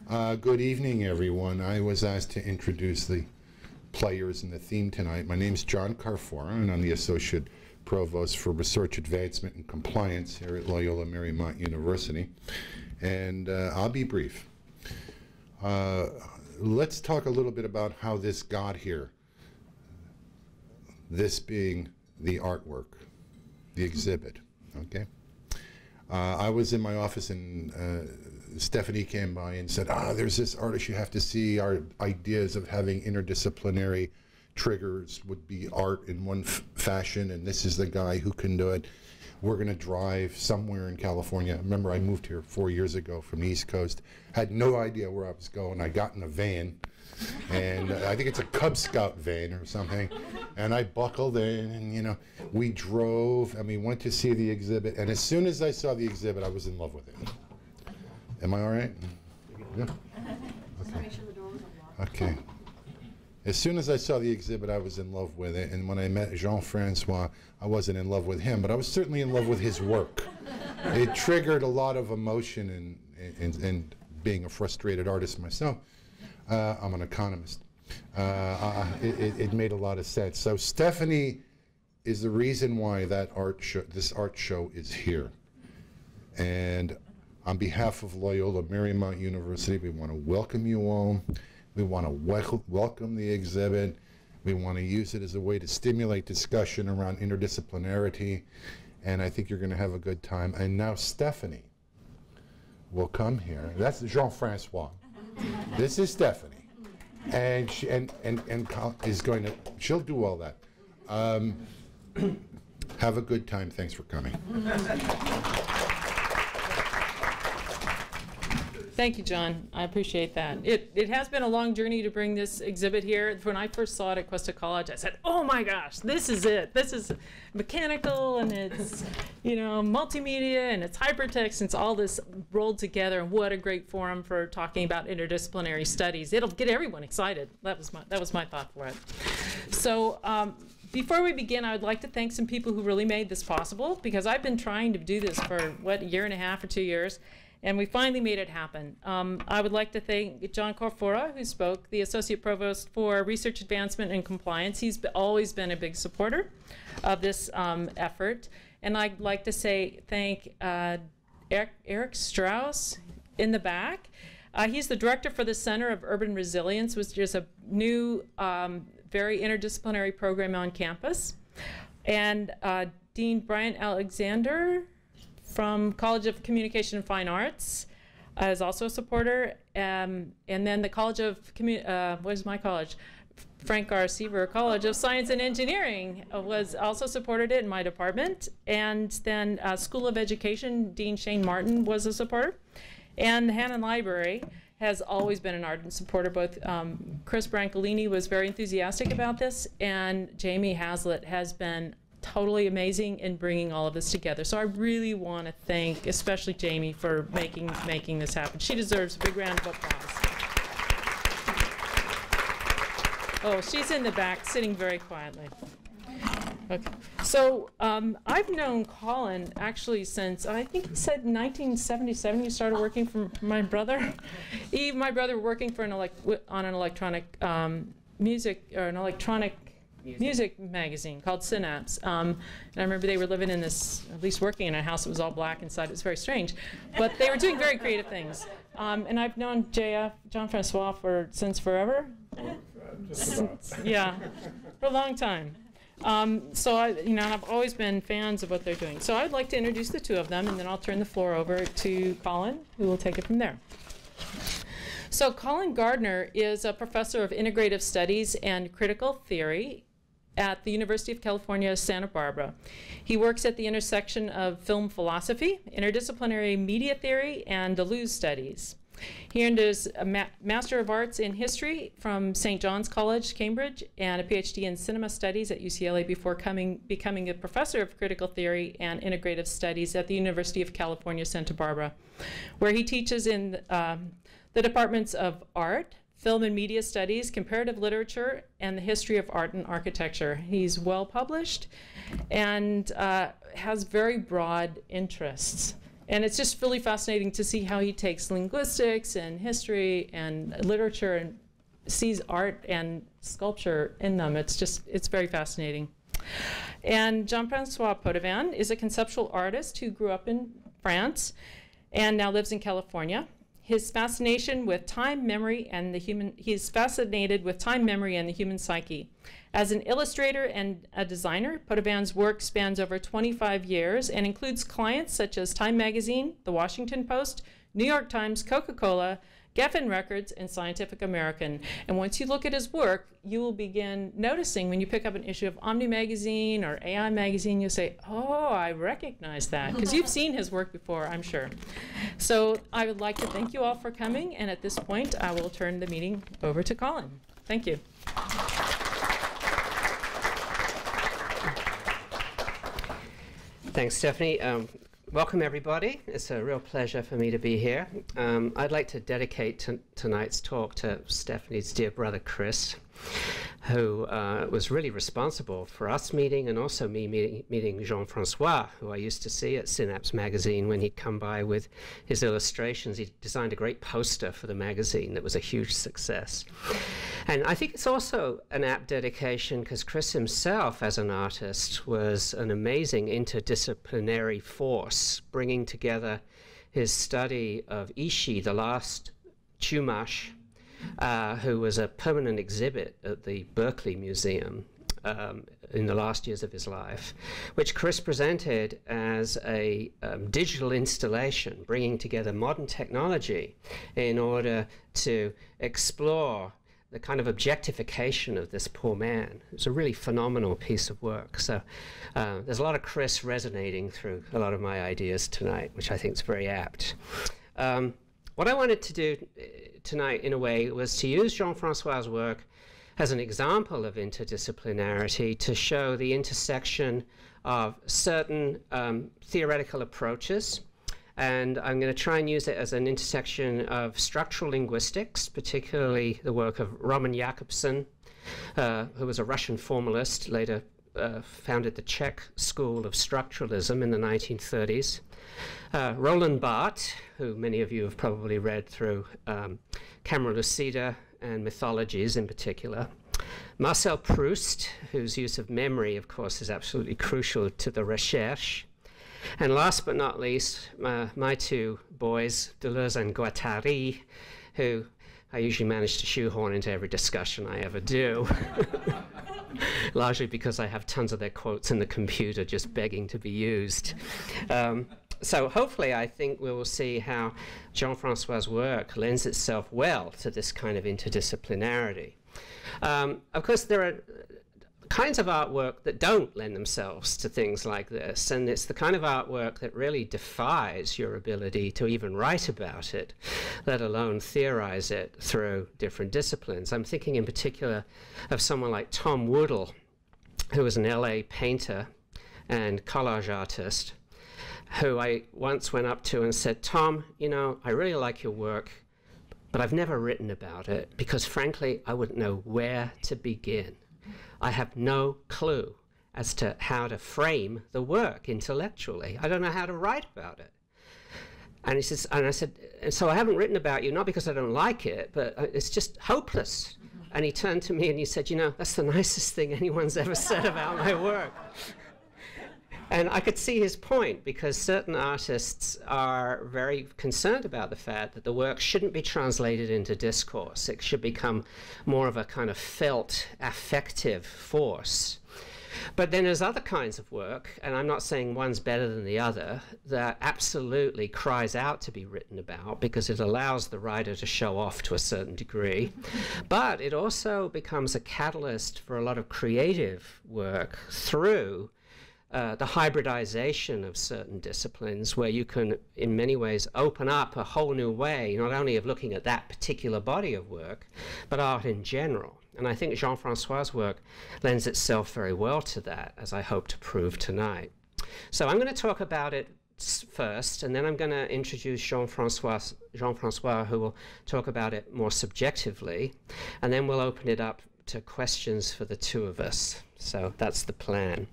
Good evening, everyone. I was asked to introduce the players in the theme tonight. My name is John Carfora, and I'm the Associate Provost for Research Advancement and Compliance here at Loyola Marymount University. And I'll be brief. Let's talk a little bit about how this got here. This being the artwork, the exhibit, okay? I was in my office and Stephanie came by and said, there's this artist you have to see. Our ideas of having interdisciplinary triggers would be art in one fashion, and this is the guy who can do it. We're going to drive somewhere in California. Remember, I moved here 4 years ago from the East Coast. Had no idea where I was going. I got in a van, and I think it's a Cub Scout van or something. And I buckled in, and you know, we drove, and we went to see the exhibit. And as soon as I saw the exhibit, I was in love with it. Am I all right? Yeah. Okay. Okay. As soon as I saw the exhibit, I was in love with it. And when I met Jean-Francois, I wasn't in love with him, but I was certainly in love with his work. It triggered a lot of emotion, and being a frustrated artist myself, I'm an economist. It made a lot of sense. So Stephanie is the reason why that this art show is here. And on behalf of Loyola Marymount University, we want to welcome you all. We want to welcome the exhibit. We want to use it as a way to stimulate discussion around interdisciplinarity. And I think you're going to have a good time. And now Stephanie will come here. That's Jean-Francois. This is Stephanie. And she is going to, she'll do all that. Have a good time. Thanks for coming. Thank you, John. I appreciate that. It has been a long journey to bring this exhibit here. When I first saw it at Cuesta College, I said, oh my gosh, this is it. This is mechanical, and it's, you know, multimedia, and it's hypertext, and it's all this rolled together, and what a great forum for talking about interdisciplinary studies. It'll get everyone excited. That was my thought for it. So before we begin, I would like to thank some people who really made this possible, because I've been trying to do this for, what, a year and a half or 2 years. And we finally made it happen. I would like to thank John Carfora, who spoke, the Associate Provost for Research Advancement and Compliance. He's always been a big supporter of this effort. And I'd like to thank Eric Strauss in the back. He's the director for the Center of Urban Resilience, which is a new, very interdisciplinary program on campus. And Dean Brian Alexander from College of Communication and Fine Arts is also a supporter. And then the College of, what is my college? Frank R. Seaver College of Science and Engineering was also supported it in my department. And then School of Education, Dean Shane Martin was a supporter. And the Hannon Library has always been an ardent supporter. Both Chris Brancolini was very enthusiastic about this, and Jamie Haslett has been totally amazing in bringing all of this together. So I really want to thank, especially Jamie, for making this happen. She deserves a big round of applause. Oh, she's in the back, sitting very quietly. Okay. So I've known Colin actually since, I think he said 1977 you started working for my brother. My brother working for on an electronic music magazine called Synapse. And I remember they were living in this, at least working in a house that was all black inside. It was very strange. But they were doing very creative things. And I've known Jean-Francois since forever. Yeah, for a long time. So I've always been fans of what they're doing. So I'd like to introduce the two of them, and then I'll turn the floor over to Colin, who will take it from there. So Colin Gardner is a professor of integrative studies and critical theory at the University of California, Santa Barbara. He works at the intersection of film philosophy, interdisciplinary media theory, and Deleuze studies. He earned his Master of Arts in History from St. John's College, Cambridge, and a PhD in Cinema Studies at UCLA before becoming a professor of critical theory and integrative studies at the University of California, Santa Barbara, where he teaches in the departments of art, film and media studies, comparative literature, and the history of art and architecture. He's well published and has very broad interests. And it's just really fascinating to see how he takes linguistics and history and literature and sees art and sculpture in them. It's very fascinating. And Jean-Francois Podevin is a conceptual artist who grew up in France and now lives in California. His fascination with time, memory, and he's fascinated with time, memory, and the human psyche. As an illustrator and a designer, Podevin's work spans over 25 years and includes clients such as Time Magazine, The Washington Post, New York Times, Coca-Cola, Geffen Records, and Scientific American. And once you look at his work, you will begin noticing when you pick up an issue of Omni Magazine or AI Magazine, you'll say, oh, I recognize that, because you've seen his work before, I'm sure. So I would like to thank you all for coming, and at this point, I will turn the meeting over to Colin. Thank you. Thanks, Stephanie. Welcome, everybody. It's a real pleasure for me to be here. I'd like to dedicate tonight's talk to Stephanie's dear brother, Chris, who was really responsible for us meeting and also me meeting Jean-Francois, who I used to see at Synapse magazine when he'd come by with his illustrations. He designed a great poster for the magazine that was a huge success. And I think it's also an apt dedication because Chris himself, as an artist, was an amazing interdisciplinary force, bringing together his study of Ishii, the last Chumash, who was a permanent exhibit at the Berkeley Museum in the last years of his life, which Chris presented as a digital installation, bringing together modern technology in order to explore the kind of objectification of this poor man. It's a really phenomenal piece of work. So there's a lot of Chris resonating through a lot of my ideas tonight, which I think is very apt. What I wanted to do tonight, in a way, was to use Jean-Francois' work as an example of interdisciplinarity to show the intersection of certain theoretical approaches. And I'm going to try and use it as an intersection of structural linguistics, particularly the work of Roman Jakobson, who was a Russian formalist, later founded the Czech School of Structuralism in the 1930s. Roland Barthes, who many of you have probably read through Camera Lucida and Mythologies in particular. Marcel Proust, whose use of memory, of course, is absolutely crucial to the recherche. And last but not least, my two boys, Deleuze and Guattari, who I usually manage to shoehorn into every discussion I ever do, largely because I have tons of their quotes in the computer just begging to be used. So hopefully I think we will see how Jean-Francois' work lends itself well to this kind of interdisciplinarity. Of course, there are kinds of artwork that don't lend themselves to things like this, and it's the kind of artwork that really defies your ability to even write about it, let alone theorize it through different disciplines. I'm thinking in particular of someone like Tom Woodall, who was an LA painter and collage artist, who I once went up to and said, Tom, you know, I really like your work, but I've never written about it because frankly, I wouldn't know where to begin. I have no clue as to how to frame the work intellectually. I don't know how to write about it. And he says, and I said, and so I haven't written about you, not because I don't like it, but it's just hopeless. And he turned to me and he said, you know, that's the nicest thing anyone's ever said about my work. And I could see his point, because certain artists are very concerned about the fact that the work shouldn't be translated into discourse. It should become more of a kind of felt, affective force. But then there's other kinds of work, and I'm not saying one's better than the other, that absolutely cries out to be written about because it allows the writer to show off to a certain degree. But it also becomes a catalyst for a lot of creative work through the hybridization of certain disciplines, where you can, in many ways, open up a whole new way, not only of looking at that particular body of work, but art in general. And I think Jean-Francois' work lends itself very well to that, as I hope to prove tonight. So I'm going to talk about it first, and then I'm going to introduce Jean-Francois, who will talk about it more subjectively, and then we'll open it up to questions for the two of us. So that's the plan.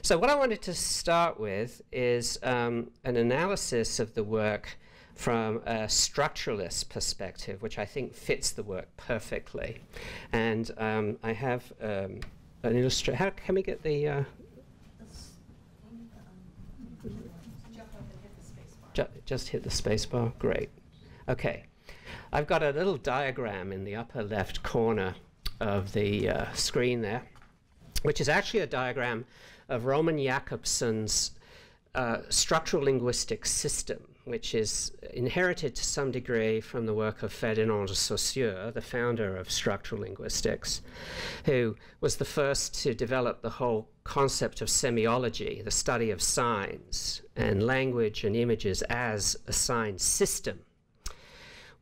So what I wanted to start with is an analysis of the work from a structuralist perspective, which I think fits the work perfectly. And I have an illustration. How can we get the... just hit the space bar? Great. Okay. I've got a little diagram in the upper left corner of the screen there, which is actually a diagram of Roman Jakobson's structural linguistic system, which is inherited to some degree from the work of Ferdinand de Saussure, the founder of structural linguistics, who was the first to develop the whole concept of semiology, the study of signs and language and images as a sign system,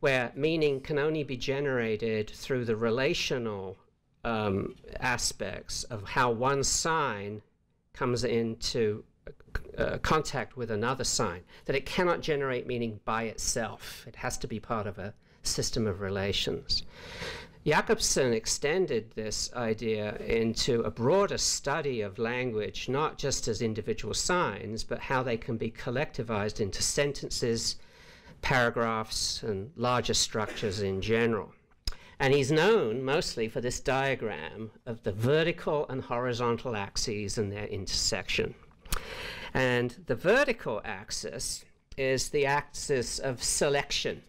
where meaning can only be generated through the relational aspects of how one sign comes into contact with another sign, that it cannot generate meaning by itself. It has to be part of a system of relations. Jakobson extended this idea into a broader study of language, not just as individual signs, but how they can be collectivized into sentences, paragraphs, and larger structures in general. And he's known mostly for this diagram of the vertical and horizontal axes and their intersection. And the vertical axis is the axis of selection.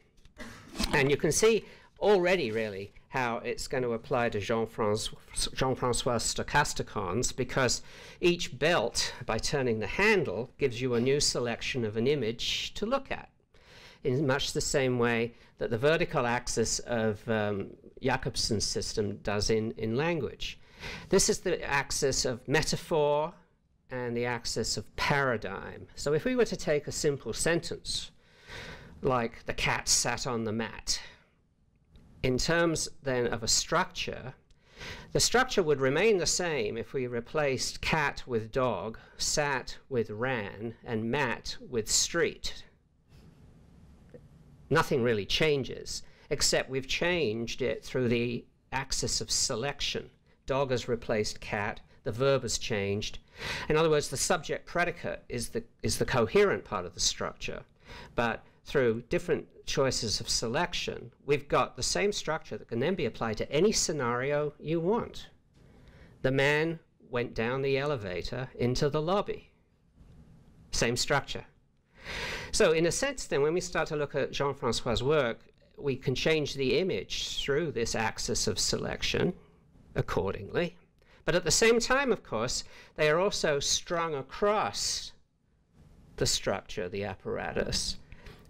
And you can see already, really, how it's going to apply to Jean-Francois stochasticons, because each belt, by turning the handle, gives you a new selection of an image to look at, in much the same way that the vertical axis of Jakobson's system does in language. This is the axis of metaphor and the axis of paradigm. So if we were to take a simple sentence, like the cat sat on the mat, in terms then of a structure, the structure would remain the same if we replaced cat with dog, sat with ran, and mat with street. Nothing really changes, except we've changed it through the axis of selection. Dog has replaced cat, the verb has changed. In other words, the subject predicate is the coherent part of the structure, but through different choices of selection, we've got the same structure that can then be applied to any scenario you want. The man went down the elevator into the lobby. Same structure. So in a sense, then, when we start to look at Jean-Francois' work, we can change the image through this axis of selection accordingly. But at the same time, of course, they are also strung across the structure, the apparatus,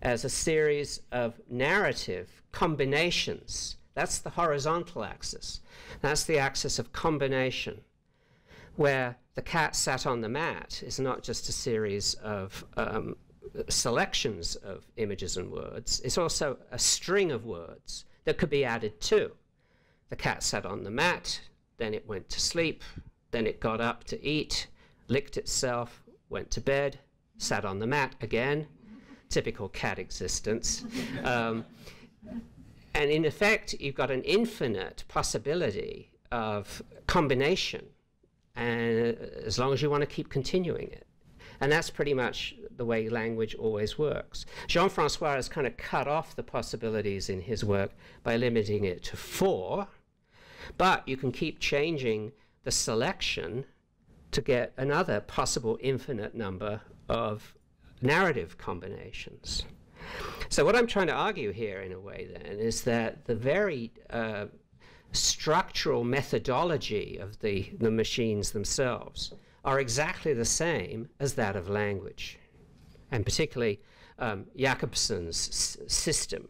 as a series of narrative combinations. That's the horizontal axis. That's the axis of combination, where the cat sat on the mat is not just a series of selections of images and words. It's also a string of words that could be added to. The cat sat on the mat, then it went to sleep, then it got up to eat, licked itself, went to bed, sat on the mat again. Typical cat existence. And in effect, you've got an infinite possibility of combination, and as long as you want to keep continuing it. And that's pretty much the way language always works. Jean-Francois has kind of cut off the possibilities in his work by limiting it to 4, but you can keep changing the selection to get another possible infinite number of narrative combinations. So what I'm trying to argue here, in a way, then, is that the very structural methodology of the machines themselves are exactly the same as that of language, and particularly Jakobson's system.